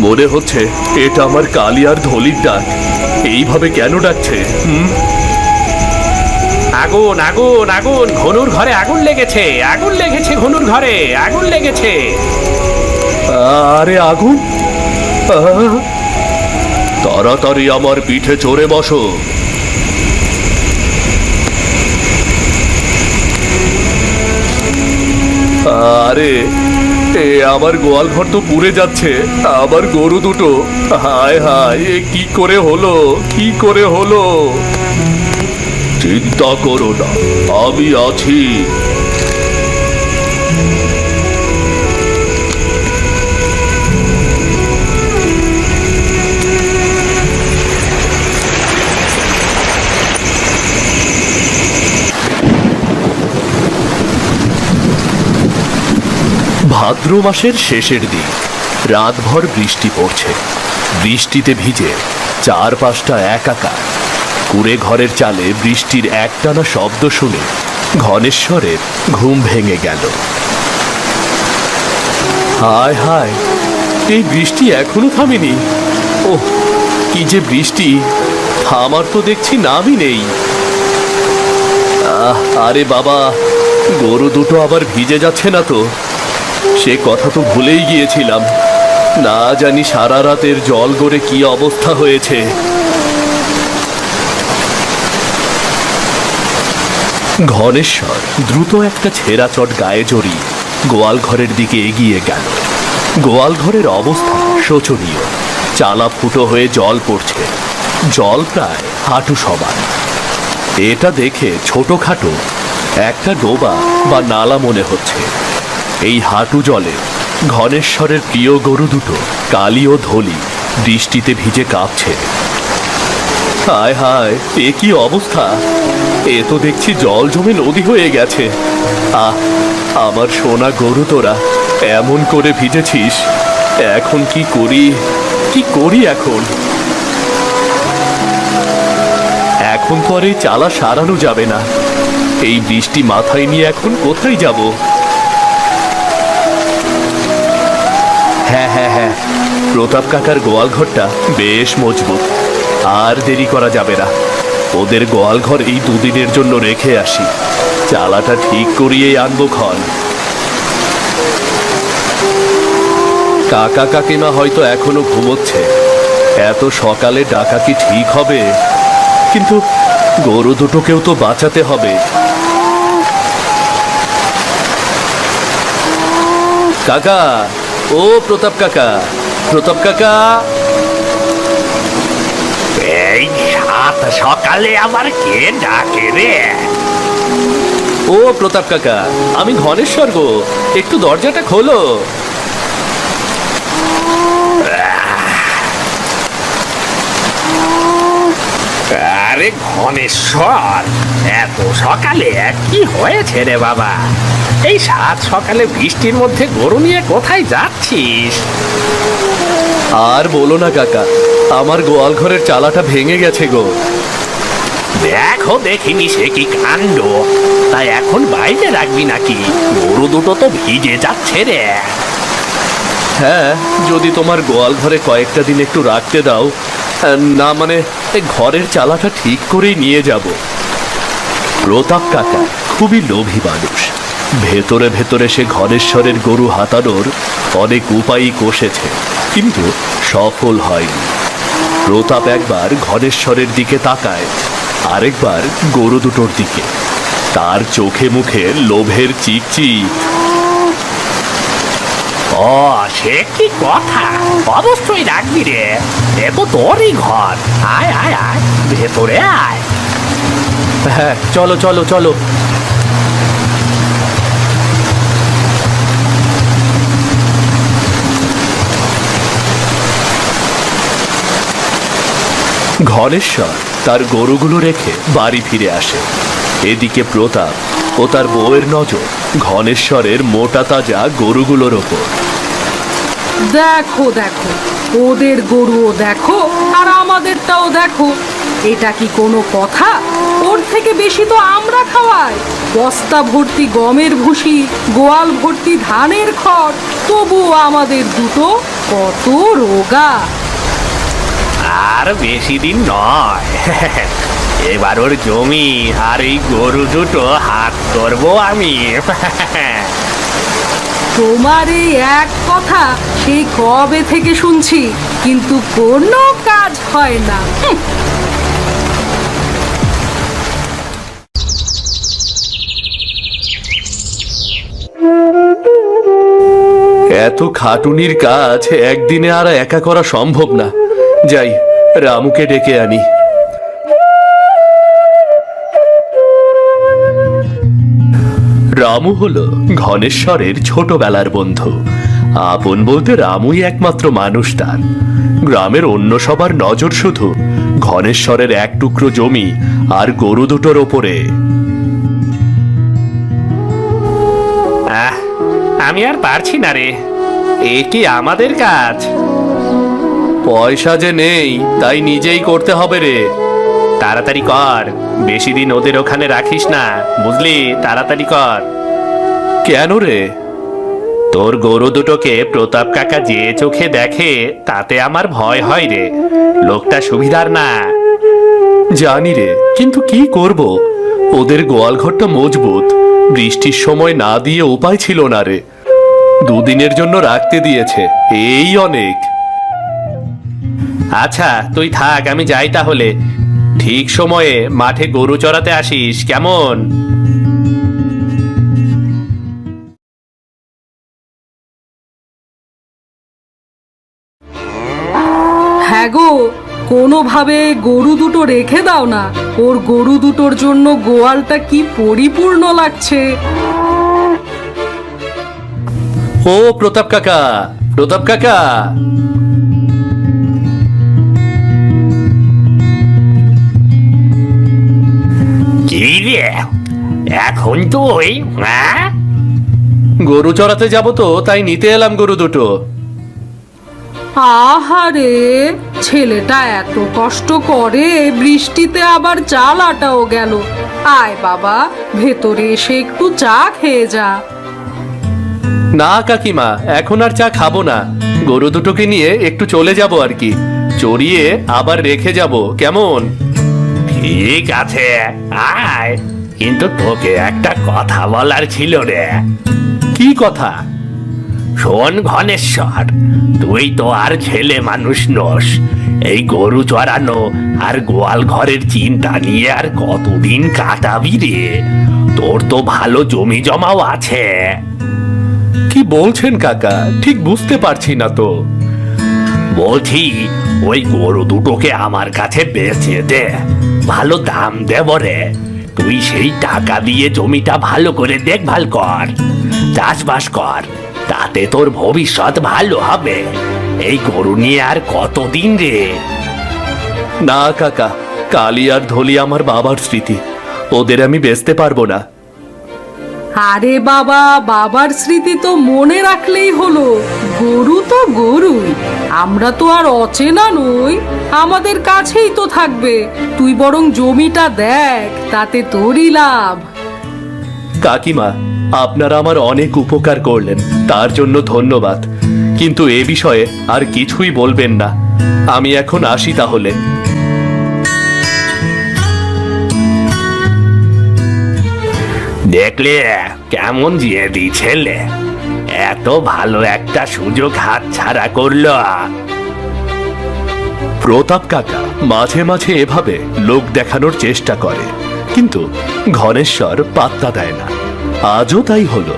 মনে হচ্ছে এটা আমার কালী আর ধলির ডাক। এইভাবে কেন ডাকছে? আগুন আগুন আগুন, ঘনুর ঘরে আগুন লেগেছে, আগুন লেগেছে, ঘনুর ঘরে আগুন লেগেছে। আরে আগুন! আহ! তাড়াতাড়ি আমার পিঠে চড়ে বসো। আরে এ আমার গোয়াল ঘর তো পুড়ে যাচ্ছে, আমার গরু দুটো, হায় হায়, এ কি করে হলো, কি করে হলো? চিন্তা করো না, আমি আছি। ভাদ্র মাসের শেষের দিন রাতভর বৃষ্টি পড়ছে। বৃষ্টিতে ভিজে চারপাশটা একাকার। কুড়ে ঘরের চালে বৃষ্টির একটানা শব্দ শুনে ঘনেশ্বরের ঘুম ভেঙে গেল। হায় হায়, এই বৃষ্টি এখনো থামেনি। ওহ, কি যে বৃষ্টি, থামার তো দেখছি নামই নেই। আরে বাবা, গরু দুটো আবার ভিজে যাচ্ছে না তো? সে কথা তো ভুলেই গিয়েছিলাম। না জানি সারা রাতের জল গড়ে কি অবস্থা হয়েছে। ঘনেশ্বর দ্রুত একটা ছেঁড়া চট গায়ে জড়িয়ে গোয়াল ঘরের দিকে এগিয়ে গেল। গোয়াল ঘরের অবস্থা শোচনীয়। চালা ফুটো হয়ে জল পড়ছে, জল প্রায় হাঁটু সমান। এটা দেখে ছোটখাটো একটা ডোবা বা নালা মনে হচ্ছে। এই হাঁটু জলে ঘনেশ্বরের প্রিয় গরু দুটো কালী ও ধলি বৃষ্টিতে ভিজে কাঁপছে। হায় হায়, এ কি অবস্থা! এ তো দেখছি জল জমে নদী হয়ে গেছে। আমার সোনা গরু, তোরা এমন করে ভিজেছিস, এখন কি করি, কি করি এখন? এখন তো আর এই চালা সারানো যাবে না। এই বৃষ্টি মাথায় নিয়ে এখন কোথায় যাব? হ্যাঁ হ্যাঁ হ্যাঁ, প্রতাপ কাকার গোয়াল ঘরটা বেশ মজবুত, আর দেরি করা যাবে না। ওদের গোয়াল ঘর এই দুদিনের জন্য রেখে আসি, চালাটা ঠিক করিয়েই আনবো ক্ষণ। কাকা কাকিমা হয়তো এখনো ঘুমোচ্ছে, এত সকালে ডাকা কি ঠিক হবে? কিন্তু গরু দুটোকেও তো বাঁচাতে হবে। কাকা, ও প্রতাপ কাকা, প্রতাপ কাকা! এই সাত সকালে আবার কে ডাকে রে? ও প্রতাপ কাকা, আমি ঘনেশ্বর গো, একটু দরজাটা খোলো। আরে ঘনেশ্বর, এত সকালে কি হয়েছে রে বাবা? এই সাত সকালে বৃষ্টির মধ্যে গরু নিয়ে কোথায় যাচ্ছিস? আর বলো না কাকা, আমার গোয়াল ঘরের চালাটা ভেঙে গেছে গো। দেখো দেখিনি সে কি কাণ্ড! তাই এখন বাইরে রাখবি নাকি? গরু দুটো তো ভিজে যাচ্ছে রে। হ্যাঁ, যদি তোমার গোয়াল ঘরে কয়েকটা দিন একটু রাখতে দাও। না মানে, ঘরের চালাটা ঠিক করেই নিয়ে যাব। প্রতাপ কাকা খুবই লোভী মানুষ। ভেতরে ভেতরে সে ঘনেশ্বরের গরু হাতানোর অনেক উপায়ই কষেছে, কিন্তু সফল হয়নি। প্রতাপ একবার ঘনেশ্বরের দিকে তাকায়, আরেকবার গরু দুটোর দিকে। তার চোখে মুখে লোভের চিকচিক। ও, সে কি কথা! অবশ্যই রাখবি রে, এ তো তোরই ঘর। আয় আয় আয়, ভেতরে আয়। হ্যাঁ, চলো চলো চলো। ঘনেশ্বর তার গরুগুলো রেখে বাড়ি ফিরে আসে। এদিকে প্রতাপ ও তার বউয়ের নজর ঘনেশ্বরের মোটা তাজা গরুগুলোর ওপর। দেখো দেখো, ওদের গরুও দেখো আর আমাদেরটাও দেখো। এটা কি কোনো কথা? ওর থেকে বেশি তো আমরা খাওয়াই। বস্তা ভর্তি গমের ভুসি, গোয়াল ভর্তি ধানের খড়, তবুও আমাদের দুটো কত রোগা। আর বেশি দিন নয়, এবার ওর জমি আর এই গরু দুটো হাত করবো আমি। তোমার এই এক কথা সেই কবে থেকে শুনছি, কিন্তু কোনো কাজ হয় না। এত খাটুনির কাজ একদিনে আর একা করা সম্ভব না। যাই, রামুকে ডেকে আনি। রামু হলো ঘনেশ্বরের ছোটবেলার বন্ধু। আপন বলতে রামুই একমাত্র মানুষ তার। গ্রামের অন্য সবার নজর শুধু ঘনেশ্বরের এক টুকরো জমি আর গরু দুটোর ওপরে। আমি আর পারছি না রে, এ কি আমাদের কাজ? পয়সা যে নেই, তাই নিজেই করতে হবে রে। তাড়াতাড়ি কর, বেশি দিন ওদের ওখানে রাখিস না, বুঝলি? তাড়াতাড়ি কর। কেন রে? তোর গরু দুটোকে প্রতাপ কাকা যে চোখে দেখে, তাতে আমার ভয় হয় রে। লোকটা সুবিধার না। জানি রে, কিন্তু কি করব? ওদের গোয়াল ঘরটা মজবুত, বৃষ্টির সময় না দিয়ে উপায় ছিল না রে। দুদিনের জন্য রাখতে দিয়েছে, এই অনেক। আচ্ছা তুই থাক, আমি যাই তাহলে। ঠিক সময়ে মাঠে গরু চড়াতে আসিস, কেমন? হ্যাঁ গো, কোনোভাবে গরু দুটো রেখে দাও না। ওর গরু দুটোর জন্য গোয়ালটা কি পরিপূর্ণ লাগছে। ও প্রতাপ কাকা, প্রতাপ কাকা! কি রে এখন তুই? গরু চড়াতে যাব তো, তাই নিতে এলাম গরু দুটো। আহারে, ছেলেটা এত কষ্ট করে, বৃষ্টিতে আবার চালাটাও গেল। আয় বাবা, ভেতরে এসে একটু চা খেয়ে যা। না কাকিমা, এখন আর চা খাবো না। গরু দুটোকে নিয়ে একটু চলে যাব আর কি, চড়িয়ে আবার রেখে যাব, কেমন? ঠিক আছে, আয়। কিন্তু তোকে একটা কথা বলার ছিল রে। কি কথা? শোন ঘনেশ্বর, তুই তো আর ছেলে মানুষ নস। এই গরু চড়ানো আর গোয়াল ঘরের চিন্তা নিয়ে আর কতদিন কাটাবি রে? তোর তো ভালো জমি জমাও আছে। কি বলছেন কাকা? ঠিক বুঝতে পারছি না তো। বলছি, ওই গরু দুটোকে আমার কাছে বেচে দে, ভালো দাম দেব রে। তুই সেই টাকা দিয়ে জমিটা ভালো করে দেখভাল কর, চাষবাস কর, তাতে তোর ভবিষ্যৎ ভালো হবে। এই গরু নিয়ে আর কতদিন রে? না কাকা, কালি আর ধলি আমার বাবার স্মৃতি, ওদের আমি বেচতে পারবো না। আরে বাবা, বাবার স্মৃতি তো মনে রাখলেই হলো। গরু তো গরুই, আমরা তো আর অচেনা নই, আমাদের কাছেই তো থাকবে। তুই বরং জমিটা দেখ, তাতে তোরই লাভ। কাকিমা, আপনারা আমার অনেক উপকার করলেন, তার জন্য ধন্যবাদ। কিন্তু এ বিষয়ে আর কিছুই বলবেন না। আমি এখন আসি তাহলে। দেখলে কেমন জিয়েদি ছেলে, এত ভালো একটা সুযোগ হাতছাড়া করলো। প্রতাপ কাকা মাঝে মাঝে এভাবে লোক দেখানোর চেষ্টা করে, কিন্তু ঘনেশ্বর পাত্তা দেয় না। আজও তাই হলো।